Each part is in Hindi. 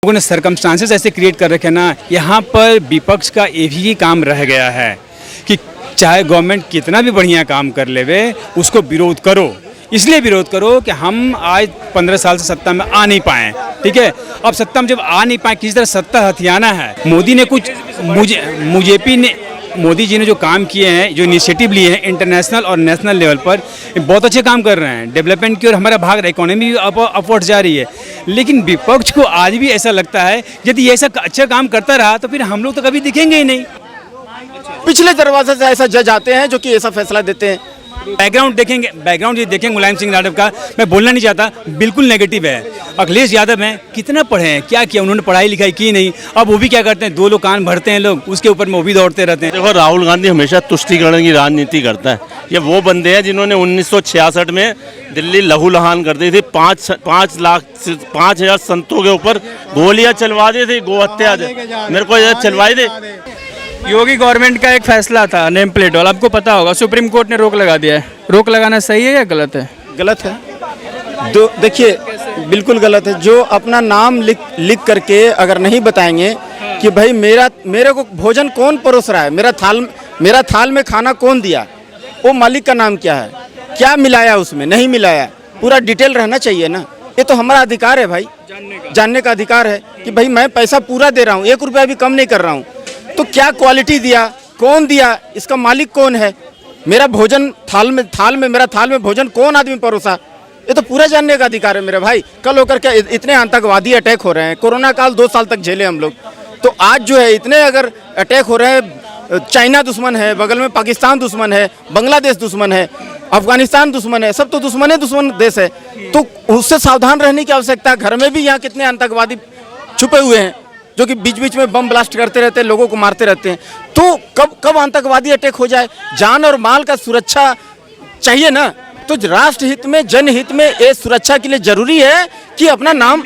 लोगों ने सर्कमस्टांसेस ऐसे क्रिएट कर रखे ना, यहाँ पर विपक्ष का एक ही काम रह गया है कि चाहे गवर्नमेंट कितना भी बढ़िया काम कर लेवे, उसको विरोध करो। इसलिए विरोध करो कि हम आज 15 साल से सत्ता में आ नहीं पाए, ठीक है। अब सत्ता में जब आ नहीं पाए, किसी तरह सत्ता हथियाना है। मोदी ने कुछ मोदी जी ने जो काम किए हैं, जो इनिशिएटिव लिए हैं इंटरनेशनल और नेशनल लेवल पर, बहुत अच्छे काम कर रहे हैं। डेवलपमेंट की ओर हमारा भाग रहा है, इकोनॉमी भी अपवर्ड जा रही है। लेकिन विपक्ष को आज भी ऐसा लगता है यदि ये ऐसा अच्छा काम करता रहा तो फिर हम लोग तो कभी दिखेंगे ही नहीं। पिछले दरवाजे से ऐसा जज आते हैं जो कि ऐसा फैसला देते हैं। बैकग्राउंड ये देखेंगे मुलायम सिंह यादव का, मैं बोलना नहीं चाहता, बिल्कुल नेगेटिव है। अखिलेश यादव हैं, कितना पढ़े हैं, क्या किया उन्होंने, पढ़ाई लिखाई की नहीं। अब वो भी क्या करते हैं, 2 लोग कान भरते हैं लोग, उसके ऊपर में वो भी दौड़ते रहते हैं। देखो, राहुल गांधी हमेशा तुष्टीकरण की राजनीति करता है। ये वो बंदे हैं जिन्होंने 1966 में दिल्ली लहूलुहान कर दी थी। 5,00,000 संतों के ऊपर गोलियां चलवा दी थी, गो हत्या मेरे को ये चलवाई थी। योगी गवर्नमेंट का एक फैसला था नेम प्लेट वाला, आपको पता होगा, सुप्रीम कोर्ट ने रोक लगा दिया है। रोक लगाना सही है या गलत है? गलत है। देखिए, बिल्कुल गलत है। जो अपना नाम लिख करके अगर नहीं बताएंगे कि भाई मेरे को भोजन कौन परोस रहा है, मेरा थाल में खाना कौन दिया, वो मालिक का नाम क्या है, क्या मिलाया उसमें, नहीं मिलाया, पूरा डिटेल रहना चाहिए ना। ये तो हमारा अधिकार है भाई, जानने का अधिकार है कि भाई मैं पैसा पूरा दे रहा हूँ, 1 रुपया भी कम नहीं कर रहा हूँ, तो क्या क्वालिटी दिया, कौन दिया, इसका मालिक कौन है, मेरा भोजन थाल में भोजन कौन आदमी परोसा, ये तो पूरा जानने का अधिकार है मेरे भाई। कल होकर क्या इतने आतंकवादी अटैक हो रहे हैं, कोरोना काल 2 साल तक झेले हम लोग, तो आज जो है इतने अगर अटैक हो रहे हैं, चाइना दुश्मन है, बगल में पाकिस्तान दुश्मन है, बांग्लादेश दुश्मन है, अफगानिस्तान दुश्मन है, सब तो दुश्मन देश है, तो उससे सावधान रहने की आवश्यकता है। घर में भी यहाँ कितने आतंकवादी छुपे हुए हैं जो कि बीच बीच में बम ब्लास्ट करते रहते हैं, लोगों को मारते रहते हैं। तो कब आतंकवादी अटैक हो जाए, जान और माल का सुरक्षा चाहिए ना। तो राष्ट्र हित में, जनहित में ये सुरक्षा के लिए जरूरी है कि अपना नाम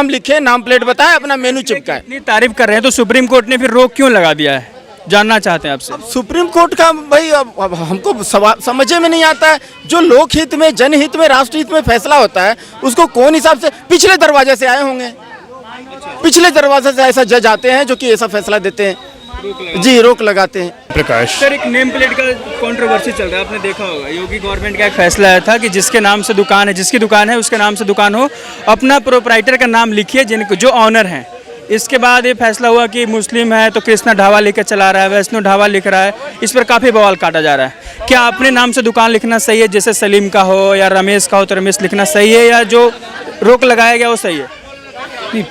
लिखे, नाम प्लेट बताए, अपना मेनू चिपकाए। इतनी तारीफ कर रहे हैं तो सुप्रीम कोर्ट ने फिर रोक क्यों लगा दिया है, जानना चाहते हैं आपसे। सुप्रीम कोर्ट का भाई अब हमको समझे में नहीं आता है। जो लोकहित में, जनहित में, राष्ट्रहित में फैसला होता है, उसको कौन हिसाब से, पिछले दरवाजे से आए होंगे, पिछले दरवाजे से ऐसा जज आते हैं जो कि ऐसा फैसला देते हैं, जी रोक लगाते हैं। प्रकाश सर, एक नेम प्लेट का कंट्रोवर्सी चल रहा है, आपने देखा होगा। योगी गवर्नमेंट का एक फैसला आया था कि जिसके नाम से दुकान है, जिसकी दुकान है उसके नाम से दुकान हो, अपना प्रोप्राइटर का नाम लिखिए, जो ऑनर हैं। इसके बाद ये फैसला हुआ कि मुस्लिम है तो कृष्णा ढाबा लेकर चला रहा है, वैष्णो ढाबा लिख रहा है, इस पर काफ़ी बवाल काटा जा रहा है। क्या अपने नाम से दुकान लिखना सही है, जैसे सलीम का हो या रमेश का हो तो रमेश लिखना सही है, या जो रोक लगाया गया वो सही है?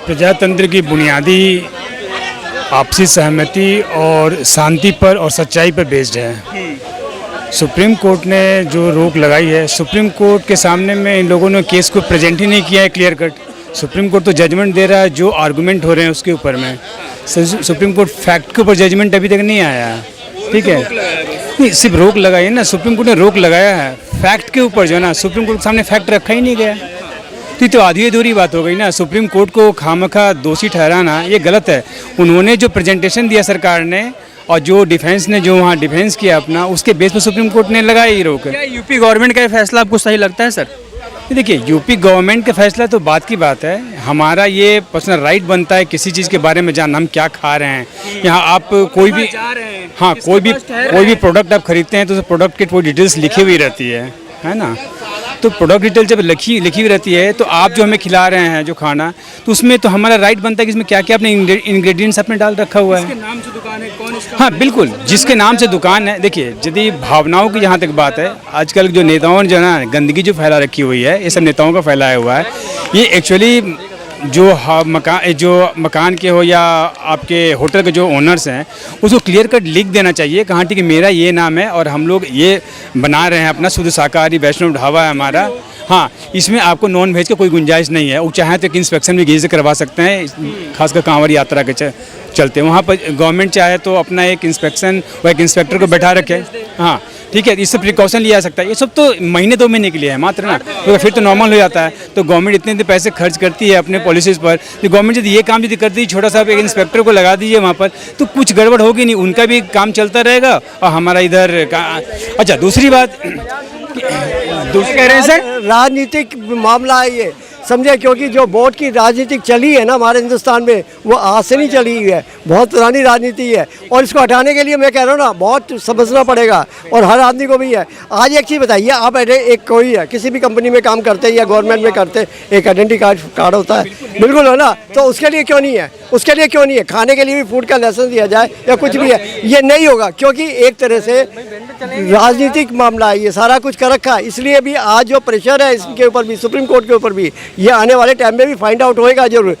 प्रजातंत्र की बुनियादी आपसी सहमति और शांति पर और सच्चाई पर बेस्ड है। सुप्रीम कोर्ट ने जो रोक लगाई है, सुप्रीम कोर्ट के सामने में इन लोगों ने केस को प्रेजेंट ही नहीं किया है क्लियर कट। सुप्रीम कोर्ट तो जजमेंट दे रहा है, जो आर्गूमेंट हो रहे हैं उसके ऊपर में। सुप्रीम कोर्ट फैक्ट के ऊपर जजमेंट अभी तक नहीं आया, ठीक है। नहीं, सिर्फ रोक लगाई है ना, सुप्रीम कोर्ट ने रोक लगाया है, फैक्ट के ऊपर जो है ना, सुप्रीम कोर्ट के सामने फैक्ट रखा ही नहीं गया। तो आधी अधूरी बात हो गई ना। सुप्रीम कोर्ट को खामखा दोषी ठहराना ये गलत है। उन्होंने जो प्रेजेंटेशन दिया सरकार ने और जो डिफेंस ने जो वहाँ डिफेंस किया अपना, उसके बेस पर सुप्रीम कोर्ट ने लगाई रोक। क्या यूपी गवर्नमेंट का ये फैसला आपको सही लगता है सर? देखिए, यूपी गवर्नमेंट का फैसला तो बात की बात है, हमारा ये पर्सनल राइट बनता है किसी चीज़ के बारे में जानना, हम क्या खा रहे हैं। यहाँ आप कोई भी कोई भी प्रोडक्ट आप खरीदते हैं तो उस प्रोडक्ट की पूरी डिटेल्स लिखी हुई रहती है ना। तो प्रोडक्ट डिटेल जब लिखी हुई रहती है, तो आप जो हमें खिला रहे हैं जो खाना, तो उसमें तो हमारा राइट बनता है कि इसमें क्या क्या अपने इंग्रेडिएंट्स आपने डाल रखा हुआ है। जिसके नाम से दुकान है, कौन इसका? हाँ बिल्कुल, जिसके नाम से दुकान है। देखिए, यदि भावनाओं की जहाँ तक बात है, आजकल जो नेताओं ने जो है ना गंदगी जो फैला रखी हुई है, ये सब नेताओं का फैलाया हुआ है। ये एक्चुअली जो मकान के हो या आपके होटल के जो ओनर्स हैं, उसको क्लियर कट लिख देना चाहिए, कहाँ ठीक है मेरा ये नाम है और हम लोग ये बना रहे हैं, अपना शुद्ध शाकाहारी वैष्णव ढाबा है हमारा। हाँ, इसमें आपको नॉन वेज का कोई गुंजाइश नहीं है। वो चाहे तो एक इंस्पेक्शन भी घी से करवा सकते हैं, खासकर कांवड़ यात्रा के चलते वहाँ पर गवर्नमेंट चाहे तो अपना एक इंस्पेक्शन व एक इंस्पेक्टर को बैठा रखे। हाँ ठीक है, इससे प्रिकॉशन लिया जा सकता है। ये सब तो महीने 2 महीने के लिए है मात्र ना, तो फिर तो नॉर्मल हो जाता है। तो गवर्नमेंट इतने पैसे खर्च करती है अपने पॉलिसीज़ पर, तो गवर्नमेंट यदि ये काम यदि करती है, छोटा सा एक इंस्पेक्टर को लगा दीजिए वहाँ पर, तो कुछ गड़बड़ होगी नहीं, उनका भी काम चलता रहेगा और हमारा इधर अच्छा। दूसरी बात कह रहे हैं सर, राजनीतिक मामला है ये, समझे, क्योंकि जो वोट की राजनीति चली है ना हमारे हिंदुस्तान में, वो आज से नहीं चली हुई है, बहुत पुरानी राजनीति है। और इसको हटाने के लिए मैं कह रहा हूँ ना, बहुत समझना पड़ेगा और हर आदमी को भी है। आज एक चीज़ बताइए, आप एक कोई है किसी भी कंपनी में काम करते हैं या गवर्नमेंट में करते हैं, एक आइडेंटिटी कार्ड होता है, बिल्कुल है ना, तो उसके लिए क्यों नहीं है? उसके लिए क्यों नहीं है? खाने के लिए भी फूड का लाइसेंस दिया जाए या कुछ भी है, ये नहीं होगा, क्योंकि एक तरह से राजनीतिक मामला है, ये सारा कुछ कर रखा है। इसलिए भी आज जो प्रेशर है इसके ऊपर भी, सुप्रीम कोर्ट के ऊपर भी, ये आने वाले टाइम में भी फाइंड आउट होएगा जरूर।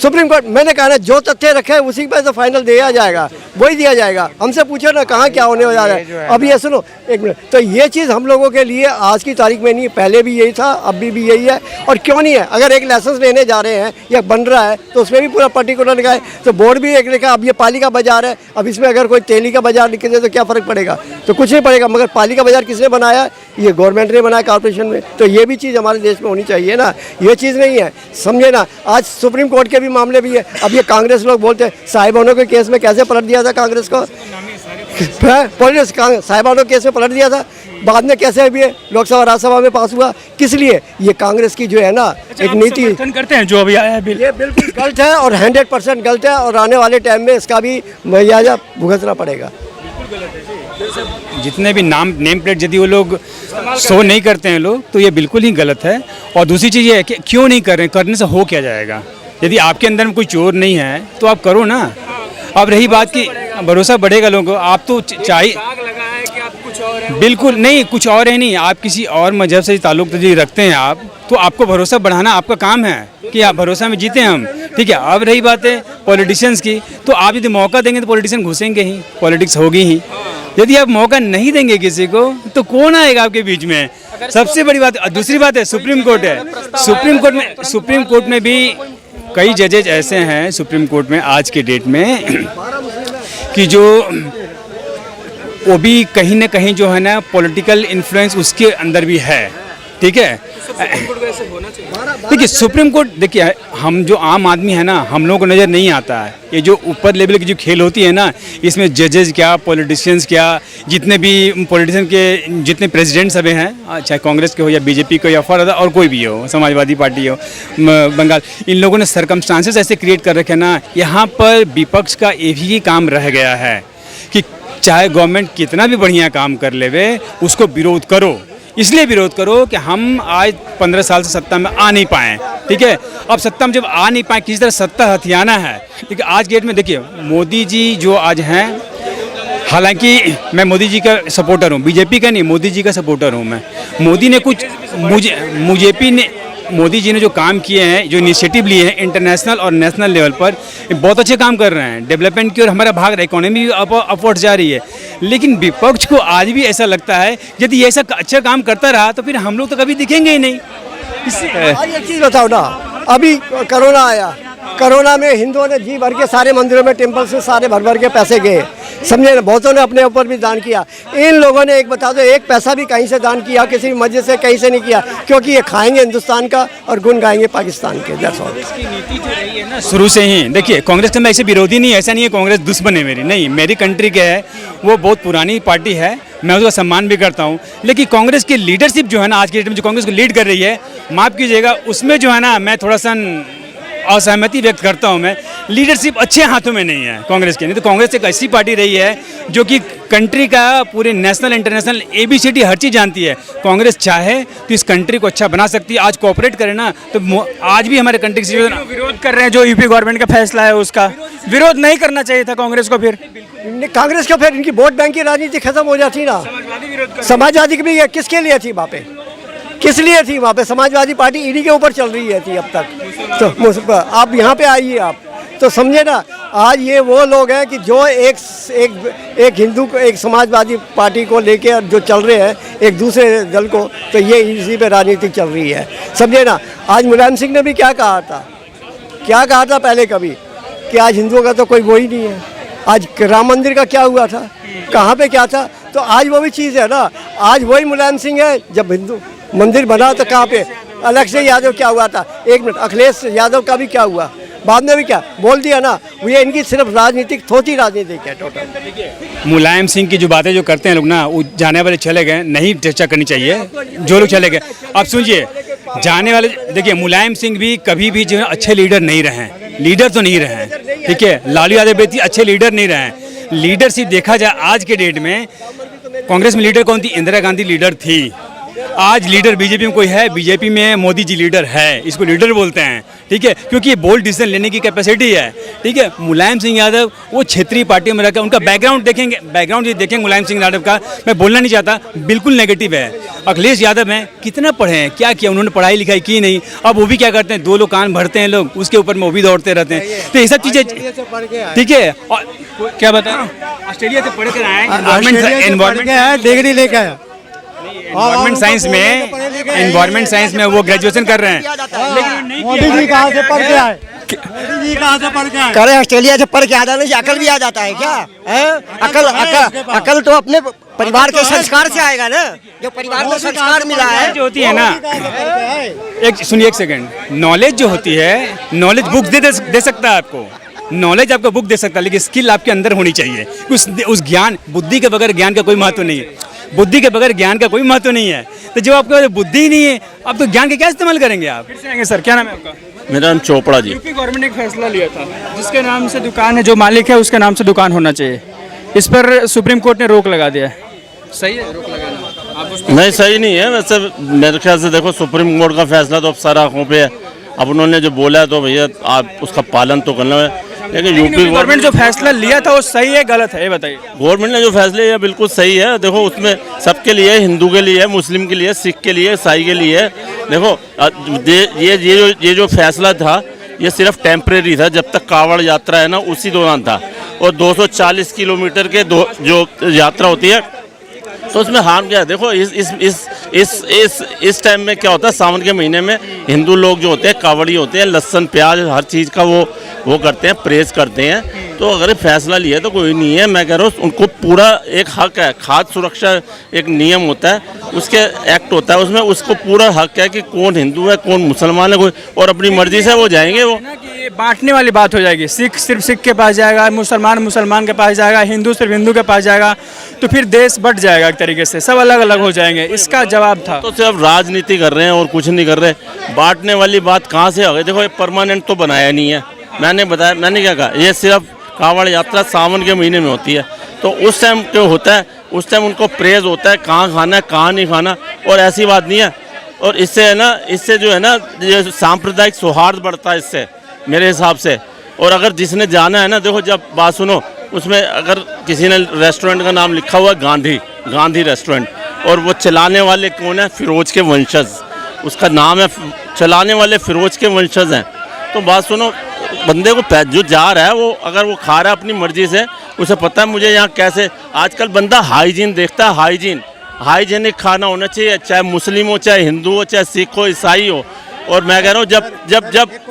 सुप्रीम कोर्ट, मैंने कहा ना, जो तथ्य रखे हैं उसी पर तो फाइनल दिया जाएगा, वही दिया जाएगा। हमसे पूछो ना कहाँ क्या होने जा रहा है। अब ये सुनो एक मिनट, तो ये चीज़ हम लोगों के लिए आज की तारीख में नहीं, पहले भी यही था, अभी भी यही है। और क्यों नहीं है? अगर एक लाइसेंस लेने जा रहे हैं या बन रहा है तो उसमें भी पूरा पर्टिकुलर लिखा है, तो बोर्ड भी एक लिखा। अब ये पालिका बाजार है, अब इसमें अगर कोई तेली का बाजार लिख दे तो क्या फ़र्क पड़ेगा? तो कुछ नहीं पड़ेगा। मगर पालिका बाजार किसने बनाया? ये गवर्नमेंट ने बनाया, कॉर्पोरेशन में। तो ये भी चीज़ हमारे देश में होनी चाहिए ना, ये चीज़ नहीं है, समझे ना। आज सुप्रीम कोर्ट के भी मामले भी है। अब ये कांग्रेस लोग बोलते हैं साहिबानों के केस में कैसे पलट दिया था कांग्रेस को, साहिबानों केस में पलट दिया था, बाद में कैसे भी लोकसभा राज्यसभा में पास हुआ, किस लिए? ये कांग्रेस की जो है ना एक नीति करते हैं जो अभी आया है बिल, ये बिल्कुल गलत है और 100% गलत है। और आने वाले टाइम में इसका भी मुआवजा भुगतना पड़ेगा। जितने भी नेम प्लेट यदि वो लोग शो नहीं करते हैं लोग, तो ये बिल्कुल ही गलत है। और दूसरी चीज़ ये है कि क्यों नहीं कर रहे हैं, करने से हो क्या जाएगा? यदि आपके अंदर में कोई चोर नहीं है तो आप करो ना। अब रही बात कि भरोसा बढ़ेगा लोगों को, आप तो चाहिए बिल्कुल नहीं, कुछ और है नहीं, आप किसी और मजहब से ताल्लुक यदि रखते हैं आप, तो आपको भरोसा बढ़ाना आपका काम है कि आप भरोसा में जीते हम, ठीक है। अब रही बात है पॉलिटिशियंस की, तो आप यदि मौका देंगे तो पॉलिटिशियन घुसेंगे ही, पॉलिटिक्स होगी ही। यदि आप मौका नहीं देंगे किसी को तो कौन आएगा आपके बीच में? सबसे बड़ी बात। दूसरी बात है सुप्रीम कोर्ट है, सुप्रीम कोर्ट में भी कई जजेज ऐसे हैं सुप्रीम कोर्ट में आज के डेट में कि जो वो भी कहीं ना कहीं जो है ना पॉलिटिकल इन्फ्लुएंस उसके अंदर भी है, ठीक है। देखिए सुप्रीम कोर्ट, देखिए हम जो आम आदमी है ना, हम लोगों को नज़र नहीं आता है ये जो ऊपर लेवल की जो खेल होती है ना, इसमें जजेस क्या, पॉलिटिशियंस क्या, जितने भी पॉलिटिशियन के जितने प्रेसिडेंट सभी हैं, चाहे कांग्रेस के हो या बीजेपी को या फॉर और कोई भी हो, समाजवादी पार्टी हो, बंगाल, इन लोगों ने सरकमस्टांसेस ऐसे क्रिएट कर रखे हैं ना, यहाँ पर विपक्ष का एक ही काम रह गया है कि चाहे गवर्नमेंट कितना भी बढ़िया काम कर लेवे, उसको विरोध करो। इसलिए विरोध करो कि हम आज 15 साल से सत्ता में आ नहीं पाए, ठीक है। अब सत्ता में जब आ नहीं पाए, किसी तरह सत्ता हथियाना है, ठीक है। आज डेट में देखिए मोदी जी जो आज हैं, हालांकि मैं मोदी जी का सपोर्टर हूँ, बीजेपी का नहीं, मोदी जी का सपोर्टर हूँ मैं। मोदी ने कुछ मोदी जी ने जो काम किए हैं, जो इनिशिएटिव लिए हैं इंटरनेशनल और नेशनल लेवल पर, बहुत अच्छे काम कर रहे हैं डेवलपमेंट की, और हमारा भाग रहा है, इकोनॉमी भी अपवर्ड जा रही है। लेकिन विपक्ष को आज भी ऐसा लगता है यदि ये ऐसा अच्छा काम करता रहा तो फिर हम लोग तो कभी दिखेंगे ही नहीं। एक चीज़ बताओ ना, अभी कोरोना आया, कोरोना में हिंदुओं ने जी भर के सारे मंदिरों में, टेम्पल से सारे भर के पैसे गए, समझे ना। बहुतों ने अपने ऊपर भी दान किया। इन लोगों ने एक बता दो, एक पैसा भी कहीं से दान किया, किसी भी मस्जिद से कहीं से नहीं किया, क्योंकि ये खाएंगे हिंदुस्तान का और गुण गाएंगे पाकिस्तान के। नीति जो रही है ना शुरू से ही, देखिए कांग्रेस का मैं ऐसे विरोधी नहीं, ऐसा नहीं है कांग्रेस दुश्मन है मेरी, नहीं, मेरी कंट्री के है, वो बहुत पुरानी पार्टी है, मैं उसका सम्मान भी करता हूँ। लेकिन कांग्रेस की लीडरशिप जो है ना आज के डेट में, जो कांग्रेस को लीड कर रही है, माफ़ कीजिएगा, उसमें जो है ना मैं थोड़ा सा असहमति व्यक्त करता हूं। मैं लीडरशिप अच्छे हाथों में नहीं है कांग्रेस की। नहीं तो कांग्रेस एक ऐसी पार्टी रही है जो कि कंट्री का पूरे नेशनल इंटरनेशनल ABCD हर चीज़ जानती है। कांग्रेस चाहे तो इस कंट्री को अच्छा बना सकती है। आज कोऑपरेट करे ना तो आज भी हमारे कंट्री की विरोध कर रहे हैं जो यूपी गवर्नमेंट का फैसला है, उसका विरोध नहीं करना चाहिए था कांग्रेस को। फिर कांग्रेस का फिर इनकी वोट बैंक की राजनीति खत्म हो जाती ना। समाजवादी की भी किसके लिए थी वहाँ पे, किस लिए थी वहाँ पे? समाजवादी पार्टी ईडी के ऊपर चल रही है थी अब तक। तो आप यहाँ पे आइए, आप तो समझे ना। आज ये वो लोग हैं कि जो एक हिंदू को, एक समाजवादी पार्टी को लेके जो चल रहे हैं एक दूसरे दल को, तो ये इसी पे राजनीति चल रही है, समझे ना। आज मुलायम सिंह ने भी क्या कहा था पहले कभी, कि आज हिंदुओं का तो कोई वो ही नहीं है। आज राम मंदिर का क्या हुआ था, कहाँ पे क्या था? तो आज वो भी चीज़ है ना। आज वही मुलायम सिंह है, जब हिंदू मंदिर बना तो कहाँ पे अखिलेश यादव क्या हुआ था? एक मिनट, अखिलेश यादव का भी क्या हुआ? बाद में भी क्या बोल दिया ना। ये इनकी सिर्फ राजनीतिक थोती राजनीतिक है टोटल। मुलायम सिंह की जो बातें जो करते हैं लोग ना, वो जाने वाले चले गए, नहीं चर्चा करनी चाहिए जो लोग चले गए। अब सुनिए, जाने वाले, देखिए मुलायम सिंह भी कभी भी जो है अच्छे लीडर नहीं रहे हैं, लीडर तो नहीं रहे हैं, ठीक है। लालू यादव भी अच्छे लीडर नहीं रहे हैं। लीडरशिप देखा जाए आज के डेट में, कांग्रेस में लीडर कौन थी? इंदिरा गांधी लीडर थी। आज लीडर बीजेपी में कोई है? बीजेपी में मोदी जी लीडर है, इसको लीडर बोलते हैं, ठीक है, क्योंकि ये बोल्ड डिसीजन लेने की कैपेसिटी है, ठीक है। मुलायम सिंह यादव वो क्षेत्रीय पार्टी में रहकर, उनका बैकग्राउंड देखेंगे, बैकग्राउंड ये देखेंगे मुलायम सिंह यादव का, मैं बोलना नहीं चाहता, बिल्कुल नेगेटिव है। अखिलेश यादव हैं, कितना पढ़े हैं, क्या किया उन्होंने, पढ़ाई लिखाई की नहीं, अब वो भी क्या करते हैं, 2 लोग कान भरते हैं लोग, उसके ऊपर में वो भी दौड़ते रहते हैं, तो ये सब चीज़ें, ठीक है। और क्या बता रहा हूँ, ऑस्ट्रेलिया से पढ़ कर आए, एनवायरमेंट डिग्री लेके आया, एनवायरमेंट साइंस में वो ग्रेजुएशन कर रहे हैं। मोदी जी कहाँ से पढ़ के आए? मोदी जी कहाँ से पढ़ के आए? करे ऑस्ट्रेलिया से पढ़ के आ जाने से अकल भी आ जाता है क्या? अकल तो अपने परिवार के संस्कार से आएगा ना, जो परिवार में संस्कार मिला है जो होती है ना, एक सुनिए एक सेकंड, नॉलेज जो होती है, नॉलेज बुक दे सकता है आपको, नॉलेज आपको बुक दे सकता है, लेकिन स्किल आपके अंदर होनी चाहिए। उस ज्ञान, बुद्धि के बगैर ज्ञान का कोई महत्व नहीं है, बुद्धि के बगैर ज्ञान का कोई महत्व नहीं है। तो जो आपके बुद्धि ही नहीं है, आप तो ज्ञान का क्या इस्तेमाल करेंगे आप? फिर से आएंगे सर, क्या नाम है आपका? मेरा नाम चोपड़ा जी। यूपी गवर्नमेंट ने एक फैसला लिया था, जिसके नाम से दुकान है, जो मालिक है उसके नाम से दुकान होना चाहिए, इस पर सुप्रीम कोर्ट ने रोक लगा दिया है, सही है रोक लगाना? आप उसको नहीं, सही नहीं है वैसे मेरे ख्याल से। देखो सुप्रीम कोर्ट का फैसला तो अब सारा आँखों पे है, अब उन्होंने जो बोला है तो भैया आप उसका पालन तो करना है। लेकिन यूपी गवर्नमेंट जो फैसला लिया था वो सही है गलत है, ये बताइए। गवर्नमेंट ने जो फैसले लिया बिल्कुल सही है। देखो उसमें सबके लिए, हिंदू के लिए, मुस्लिम के लिए, सिख के लिए, ईसाई के लिए। देखो ये जो फैसला था ये सिर्फ टेम्परेरी था, जब तक कावड़ यात्रा है ना उसी दौरान था। और 240 किलोमीटर के जो यात्रा होती है तो उसमें हार्म क्या है? देखो इस टाइम में क्या होता है, सावन के महीने में हिंदू लोग जो होते हैं, कावड़ी होते हैं, लहसुन प्याज हर चीज़ का वो करते हैं, प्रेस करते हैं। तो अगर फैसला लिया तो कोई नहीं है, मैं कह रहा हूँ उनको पूरा एक हक है। खाद्य सुरक्षा एक नियम होता है, उसके एक्ट होता है, उसमें उसको पूरा हक है कि कौन हिंदू है कौन मुसलमान है, कोई और अपनी मर्जी से वो जाएंगे। वो ये बांटने वाली बात हो जाएगी, सिख सिर्फ सिख के पास जाएगा, मुसलमान के पास जाएगा, हिंदू सिर्फ हिंदू के पास जाएगा, तो फिर देश बट जाएगा एक तरीके से, सब अलग अलग हो जाएंगे। इसका जवाब था तो सिर्फ राजनीति कर रहे हैं और कुछ नहीं कर रहे। बांटने वाली बात कहाँ से आ गई? देखो ये परमानेंट तो बनाया नहीं है। मैंने क्या कहा, ये सिर्फ कांवड़ यात्रा सावन के महीने में होती है, तो उस टाइम जो होता है उस टाइम उनको प्रेज होता है, कहाँ खाना है कहाँ नहीं खाना, और ऐसी बात नहीं है। और इससे है ना, इससे जो है ना ये सांप्रदायिक सौहार्द बढ़ता है इससे मेरे हिसाब से। और अगर जिसने जाना है ना, देखो जब बात सुनो, उसमें अगर किसी ने रेस्टोरेंट का नाम लिखा हुआ है गांधी रेस्टोरेंट, और वो चलाने वाले कौन है? फिरोज के वंशज, उसका नाम है, चलाने वाले फिरोज के वंशज हैं। तो बात सुनो, बंदे को जो जा रहा है वो अगर वो खा रहा है अपनी मर्जी से, उसे पता है मुझे यहाँ कैसे। आजकल बंदा हाइजीन देखता है, हाइजीनिक खाना होना चाहिए, चाहे मुस्लिम हो, चाहे हिंदू हो, चाहे सिख हो, ईसाई हो। और मैं कह रहा हूँ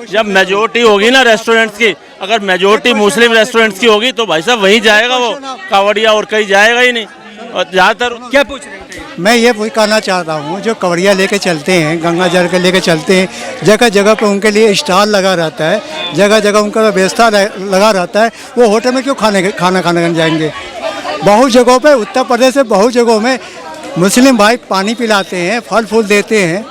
जब मेजोरिटी होगी ना रेस्टोरेंट्स की, अगर मेजोरिटी मुस्लिम रेस्टोरेंट्स की होगी तो भाई साहब वहीं जाएगा वो कावड़िया, और कहीं जाएगा ही नहीं। और ज़्यादातर क्या पूछ रहे हैं? मैं ये कहना चाहता हूँ, जो कवड़िया लेके चलते हैं, गंगा जल के लेके चलते हैं, जगह जगह पे उनके लिए स्टॉल लगा रहता है, जगह जगह उनका व्यवस्था लगा रहता है, वो होटल में क्यों खाना खाने जाएंगे? बहुत जगहों पे, उत्तर प्रदेश में बहुत जगहों में मुस्लिम भाई पानी पिलाते हैं, फल फूल देते हैं,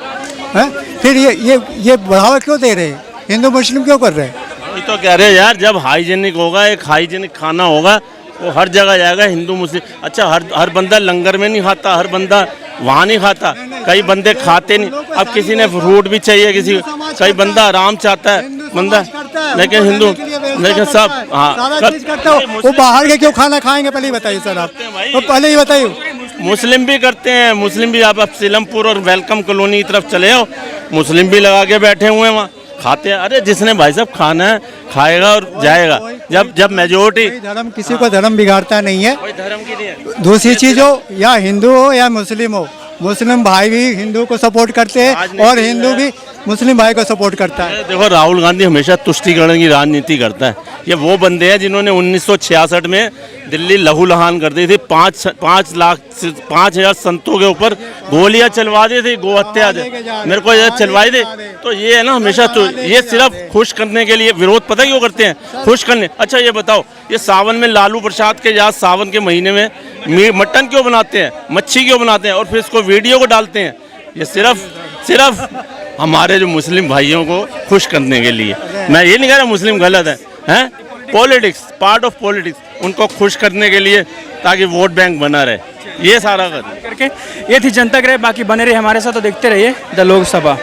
फिर ये बढ़ावा क्यों दे रहे हैं? हिंदू मुस्लिम क्यों कर रहे हैं? वही तो कह रहे हैं यार, जब हाइजीनिक होगा, एक हाइजीनिक खाना होगा, वो हर जगह जाएगा, हिंदू मुस्लिम। अच्छा, हर बंदा लंगर में नहीं खाता, हर बंदा वहाँ नहीं खाता, कई बंदे खाते नहीं। अब किसी ने फ्रूट भी चाहिए, कई बंदा आराम चाहता है बंदा, लेकिन हिंदू, लेकिन सब वो बाहर के क्यों खाना खाएंगे? पहले ही बताइए सर आप, तो पहले ही बताइए। मुस्लिम भी करते हैं, मुस्लिम भी। आप सीलमपुर और वेलकम कॉलोनी की तरफ चले आओ, मुस्लिम भी लगा के बैठे हुए हैं वहाँ, खाते हैं। अरे जिसने भाई साहब खाना है खाएगा और जाएगा। जब मेजोरिटी, धर्म किसी को धर्म बिगाड़ता नहीं है, कोई धर्म की नहीं है। दूसरी चीज हो, या हिंदू हो या मुस्लिम हो, मुस्लिम भाई भी हिंदू को सपोर्ट करते हैं और हिंदू भी मुस्लिम भाई को सपोर्ट करता है। देखो राहुल गांधी हमेशा तुष्टीकरण की राजनीति करता है। ये वो बंदे हैं जिन्होंने 1966 में दिल्ली लहूलुहान कर दी थी, 5,000 संतों के ऊपर गोलियां चलवा दी थी, गो हत्या मेरे को ये चलवाई थी। तो ये है ना, हमेशा तो ये सिर्फ खुश करने के लिए विरोध, पता क्यों करते हैं? खुश करने। अच्छा ये बताओ, ये सावन में लालू प्रसाद के याद सावन के महीने में मटन क्यों बनाते हैं, मच्छी क्यों बनाते हैं, और फिर इसको वीडियो को डालते हैं? ये सिर्फ हमारे जो मुस्लिम भाइयों को खुश करने के लिए। मैं ये नहीं कह रहा मुस्लिम गलत है, हैं? पॉलिटिक्स, पार्ट ऑफ पॉलिटिक्स, उनको खुश करने के लिए ताकि वोट बैंक बना रहे, ये सारा कर करके ये थी जनता ग्रह। बाकी बने रहे हमारे साथ, तो देखते रहिए द लोकसभा।